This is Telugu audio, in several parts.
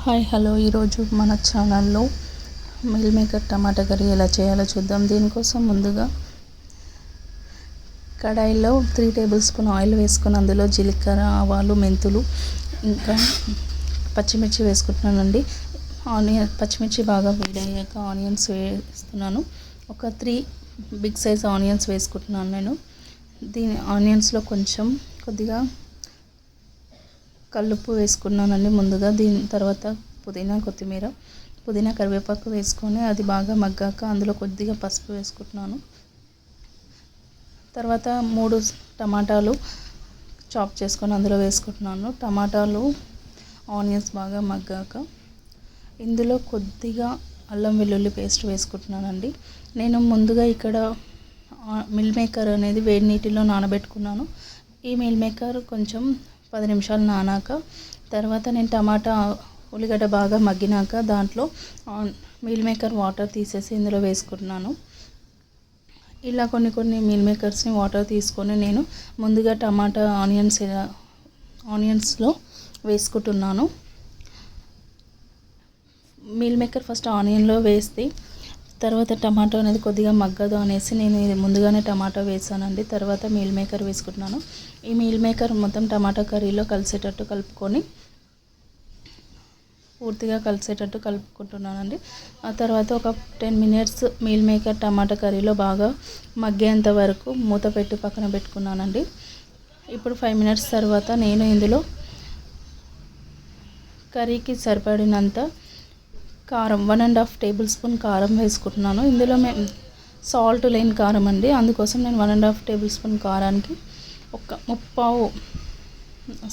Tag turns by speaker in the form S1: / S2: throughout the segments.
S1: హాయ్ హలో ఈరోజు మన ఛానల్లో మిల్ మేకర్ టమాటా కర్రీ ఎలా చేయాలో చూద్దాం. దీనికోసం ముందుగా కడాయిలో 3 టేబుల్ స్పూన్ ఆయిల్ వేసుకొని అందులో జీలకర్ర, ఆవాలు, మెంతులు ఇంకా పచ్చిమిర్చి వేసుకుంటున్నానండి. పచ్చిమిర్చి బాగా వేడయ్యాక ఆనియన్స్ వేస్తున్నాను. ఒక 3 బిగ్ సైజ్ ఆనియన్స్ వేసుకుంటున్నాను నేను. ఆనియన్స్లో కొద్దిగా కల్లుప్పు వేసుకున్నానండి ముందుగా. దీని తర్వాత పుదీనా కరివేపాకు వేసుకొని అది బాగా మగ్గాక అందులో కొద్దిగా పసుపు వేసుకుంటున్నాను. తర్వాత 3 టమాటాలు చాప్ చేసుకొని అందులో వేసుకుంటున్నాను. టమాటాలు ఆనియన్స్ బాగా మగ్గాక ఇందులో కొద్దిగా అల్లం వెల్లుల్లి పేస్ట్ వేసుకుంటున్నానండి. నేను ముందుగా ఇక్కడ మిల్ మేకర్ అనేది వేడి నీటిలో నానబెట్టుకున్నాను. ఈ మిల్ మేకర్ కొంచెం 10 నిమిషాలు నానాక తర్వాత నేను ఉల్లిగడ్డ బాగా మగ్గినాక దాంట్లో మిల్ మేకర్ వాటర్ తీసేసి ఇందులో వేసుకుంటున్నాను. ఇలా కొన్ని మిల్ మేకర్స్ని వాటర్ తీసుకొని నేను ముందుగా ఆనియన్స్లో వేసుకుంటున్నాను. మిల్ మేకర్ ఫస్ట్ ఆనియన్లో వేస్తే తర్వాత టమాటో అనేది కొద్దిగా మగ్గదు అనేసి నేను ముందుగానే టమాటో వేసానండి. తర్వాత మిల్ మేకర్ వేసుకుంటున్నాను. ఈ మిల్ మేకర్ మొత్తం టమాటా కర్రీలో పూర్తిగా కలిసేటట్టు కలుపుకుంటున్నానండి. ఆ తర్వాత ఒక 10 మినిట్స్ మిల్ మేకర్ టమాటా కర్రీలో బాగా మగ్గేంత వరకు మూత పెట్టి పక్కన పెట్టుకున్నానండి. ఇప్పుడు 5 మినిట్స్ తర్వాత నేను ఇందులో కర్రీకి సరిపడినంత కారం 1.5 టేబుల్ స్పూన్ కారం వేసుకుంటున్నాను. ఇందులో సాల్ట్ లేని కారం అండి, అందుకోసం నేను 1.5 టేబుల్ స్పూన్ కారానికి ఒక 3/4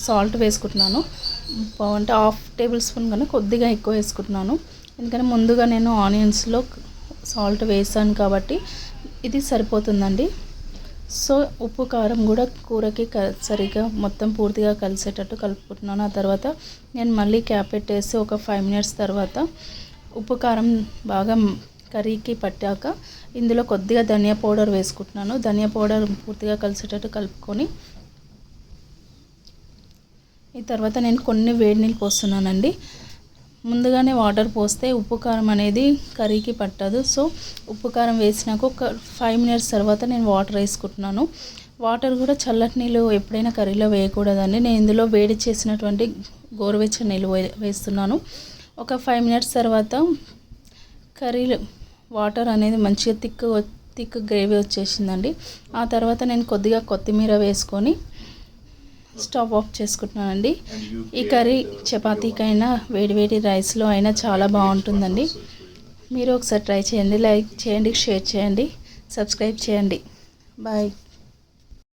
S1: సాల్ట్ వేసుకుంటున్నాను. 3/4 అంటే 1/2 టేబుల్ స్పూన్ కన్నా కొద్దిగా ఎక్కువ వేసుకుంటున్నాను. ఎందుకంటే ముందుగా నేను ఆనియన్స్లో సాల్ట్ వేసాను కాబట్టి ఇది సరిపోతుందండి. సో ఉప్పు కారం కూడా కూరకి సరిగా మొత్తం పూర్తిగా కలిసేటట్టు కలుపుకుంటున్నాను. ఆ తర్వాత నేను మళ్ళీ క్యాప్ పెట్టేసి ఒక 5 మినిట్స్ తర్వాత ఉప్పు కారం బాగా కర్రీకి పట్టాక ఇందులో కొద్దిగా ధనియా పౌడర్ వేసుకుంటున్నాను. ధనియా పౌడర్ పూర్తిగా కలిసేటట్టు కలుపుకొని ఈ తర్వాత నేను కొన్ని వేడి నీళ్ళు పోస్తున్నానండి. ముందుగానే వాటర్ పోస్తే ఉప్పు కారం అనేది కర్రీకి పట్టదు. సో ఉప్పు కారం వేసినాక ఒక 5 మినిట్స్ తర్వాత నేను వాటర్ వేసుకుంటున్నాను. వాటర్ కూడా చల్లటి నీళ్ళు ఎప్పుడైనా కర్రీలో వేయకూడదండి. నేను ఇందులో వేడి చేసినటువంటి గోరువెచ్చని నీళ్ళు వేస్తున్నాను. ఒక 5 మినిట్స్ తర్వాత కర్రీలో వాటర్ అనేది మంచిగా థిక్ గ్రేవీ వచ్చేసిందండి. ఆ తర్వాత నేను కొద్దిగా కొత్తిమీర వేసుకొని స్టవ్ ఆఫ్ చేసుకుంటున్నానండి. ఈ కర్రీ చపాతీకైనా వేడివేడి రైస్లో అయినా చాలా బాగుంటుందండి. మీరు ఒకసారి ట్రై చేయండి, లైక్ చేయండి, షేర్ చేయండి, సబ్స్క్రైబ్ చేయండి. బాయ్.